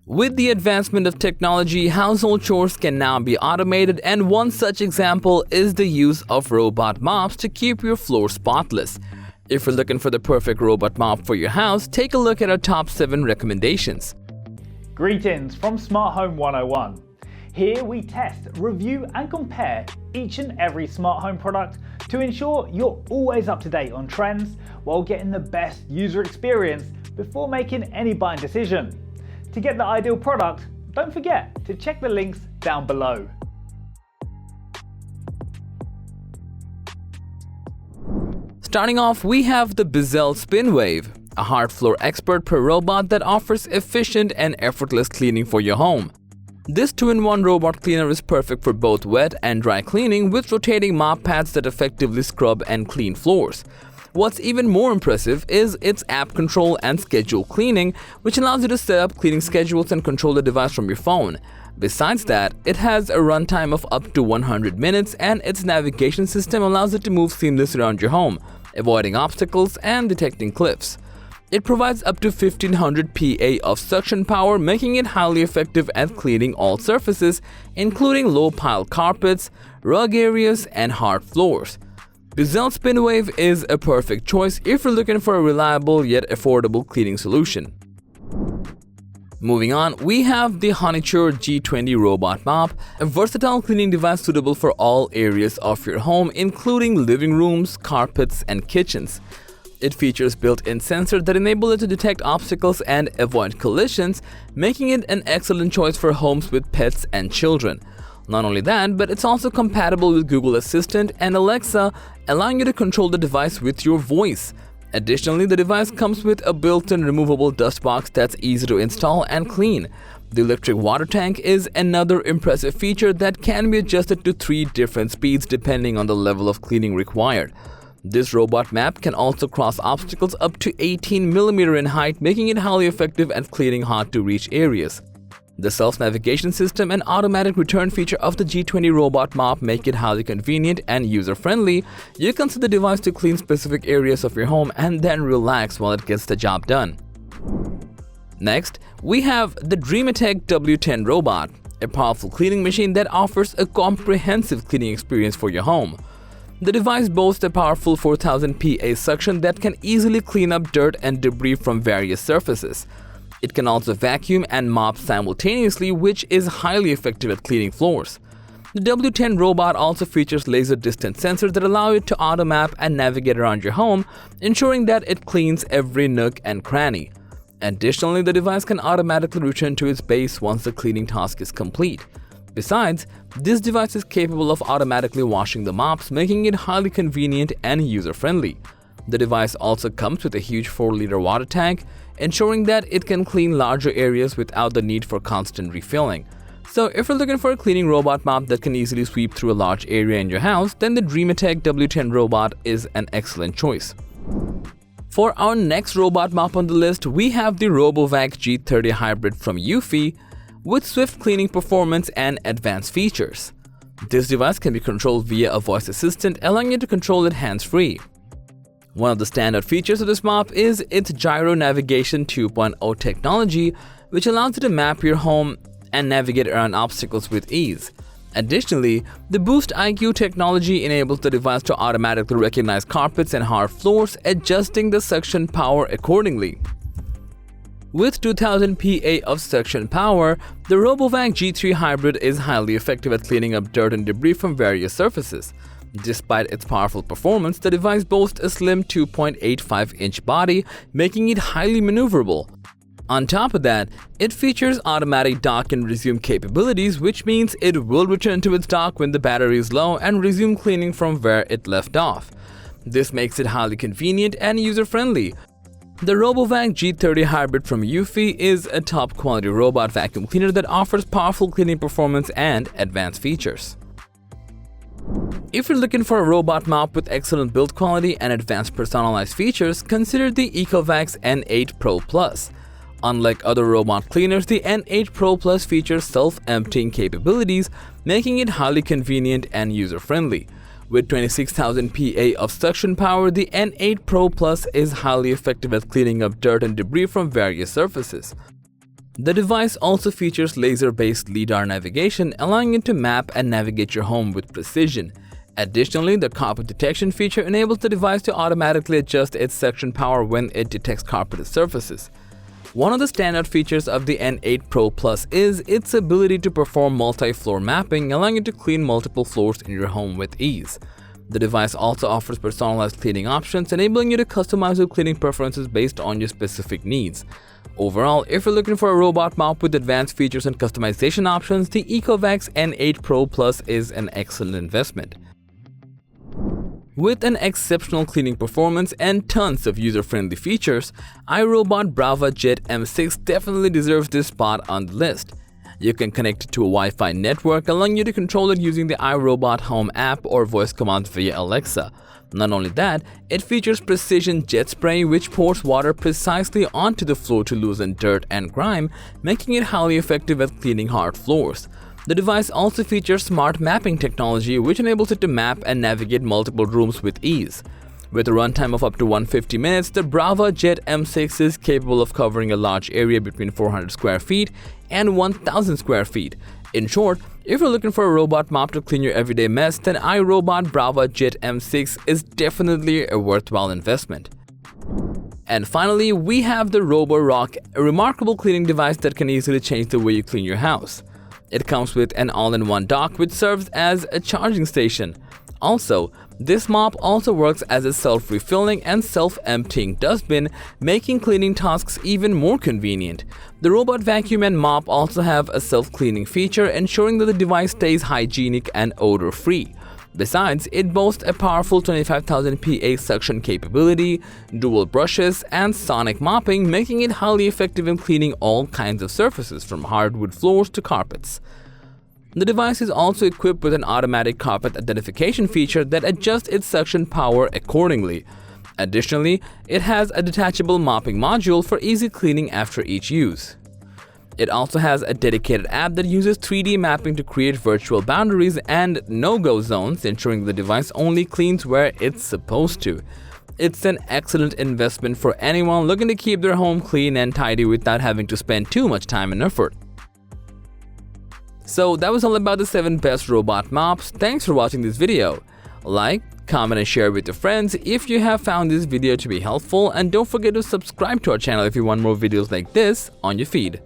With the advancement of technology, household chores can now be automated, and one such example is the use of robot mops to keep your floor spotless. If you're looking for the perfect robot mop for your house, take a look at our top 7 recommendations. Greetings from Smart Home 101. Here we test, review and compare each and every smart home product to ensure you're always up to date on trends while getting the best user experience before making any buying decision. To get the ideal product, don't forget to check the links down below. Starting off, we have the Bissell SpinWave, a hard floor expert pro robot that offers efficient and effortless cleaning for your home. This 2-in-1 robot cleaner is perfect for both wet and dry cleaning with rotating mop pads that effectively scrub and clean floors. What's even more impressive is its app control and schedule cleaning, which allows you to set up cleaning schedules and control the device from your phone. Besides that, it has a runtime of up to 100 minutes, and its navigation system allows it to move seamlessly around your home, avoiding obstacles and detecting cliffs. It provides up to 1500 PA of suction power, making it highly effective at cleaning all surfaces, including low-pile carpets, rug areas, and hard floors. Bissell SpinWave is a perfect choice if you're looking for a reliable yet affordable cleaning solution. Moving on, we have the Honeyture G20 Robot Mop, a versatile cleaning device suitable for all areas of your home, including living rooms, carpets, and kitchens. It features built-in sensors that enable it to detect obstacles and avoid collisions, making it an excellent choice for homes with pets and children. Not only that, but it's also compatible with Google Assistant and Alexa, allowing you to control the device with your voice. Additionally, the device comes with a built-in removable dust box that's easy to install and clean. The electric water tank is another impressive feature that can be adjusted to 3 different speeds depending on the level of cleaning required. This robot map can also cross obstacles up to 18 mm in height, making it highly effective at cleaning hard-to-reach areas. The self-navigation system and automatic return feature of the G20 Robot Mop make it highly convenient and user-friendly. You can set the device to clean specific areas of your home and then relax while it gets the job done. Next, we have the Attack W10 robot, a powerful cleaning machine that offers a comprehensive cleaning experience for your home. The device boasts a powerful 4000 PA suction that can easily clean up dirt and debris from various surfaces. It can also vacuum and mop simultaneously, which is highly effective at cleaning floors. The W10 robot also features laser distance sensors that allow it to auto-map and navigate around your home, ensuring that it cleans every nook and cranny. Additionally, the device can automatically return to its base once the cleaning task is complete. Besides, this device is capable of automatically washing the mops, making it highly convenient and user-friendly. The device also comes with a huge 4-liter water tank, ensuring that it can clean larger areas without the need for constant refilling. So if you're looking for a cleaning robot mop that can easily sweep through a large area in your house, then the Attack W10 robot is an excellent choice. For our next robot mop on the list, we have the RoboVac G30 Hybrid from YUFFIE with swift cleaning performance and advanced features. This device can be controlled via a voice assistant, allowing you to control it hands-free. One of the standout features of this mop is its Gyro Navigation 2.0 technology, which allows you to map your home and navigate around obstacles with ease. Additionally, the Boost IQ technology enables the device to automatically recognize carpets and hard floors, adjusting the suction power accordingly. With 2000 PA of suction power, the RoboVac G3 Hybrid is highly effective at cleaning up dirt and debris from various surfaces. Despite its powerful performance, the device boasts a slim 2.85-inch body, making it highly maneuverable. On top of that, it features automatic dock and resume capabilities, which means it will return to its dock when the battery is low and resume cleaning from where it left off. This makes it highly convenient and user-friendly. The RoboVac G30 Hybrid from YUFFIE is a top-quality robot vacuum cleaner that offers powerful cleaning performance and advanced features. If you're looking for a robot mop with excellent build quality and advanced personalized features, consider the ECOVAX N8 Pro Plus. Unlike other robot cleaners, the N8 Pro Plus features self-emptying capabilities, making it highly convenient and user-friendly. With 26,000 PA of suction power, the N8 Pro Plus is highly effective at cleaning up dirt and debris from various surfaces. The device also features laser-based LiDAR navigation, allowing you to map and navigate your home with precision. Additionally, the carpet detection feature enables the device to automatically adjust its suction power when it detects carpeted surfaces. One of the standout features of the N8 Pro Plus is its ability to perform multi-floor mapping, allowing you to clean multiple floors in your home with ease. The device also offers personalized cleaning options, enabling you to customize your cleaning preferences based on your specific needs. Overall, if you're looking for a robot mop with advanced features and customization options, the ECOVAX N8 Pro Plus is an excellent investment. With an exceptional cleaning performance and tons of user-friendly features, iRobot Robot Jet M6 definitely deserves this spot on the list. You can connect it to a Wi-Fi network, allowing you to control it using the iRobot Home app or voice commands via Alexa. Not only that, it features precision jet spray which pours water precisely onto the floor to loosen dirt and grime, making it highly effective at cleaning hard floors. The device also features smart mapping technology which enables it to map and navigate multiple rooms with ease. With a runtime of up to 150 minutes, the Robot Jet M6 is capable of covering a large area between 400 square feet and 1000 square feet. In short, if you're looking for a robot mop to clean your everyday mess, then iRobot Robot Jet M6 is definitely a worthwhile investment. And finally, we have the Roborock, a remarkable cleaning device that can easily change the way you clean your house. It comes with an all-in-one dock which serves as a charging station. Also, this mop also works as a self-refilling and self-emptying dustbin, making cleaning tasks even more convenient. The robot vacuum and mop also have a self-cleaning feature, ensuring that the device stays hygienic and odor-free. Besides, it boasts a powerful 25,000 PA suction capability, dual brushes, and sonic mopping, making it highly effective in cleaning all kinds of surfaces from hardwood floors to carpets. The device is also equipped with an automatic carpet identification feature that adjusts its suction power accordingly. Additionally, it has a detachable mopping module for easy cleaning after each use. It also has a dedicated app that uses 3D mapping to create virtual boundaries and no-go zones, ensuring the device only cleans where it's supposed to. It's an excellent investment for anyone looking to keep their home clean and tidy without having to spend too much time and effort. So that was all about the 7 best robot mops. Thanks for watching this video. Like, comment and share with your friends if you have found this video to be helpful, and don't forget to subscribe to our channel if you want more videos like this on your feed.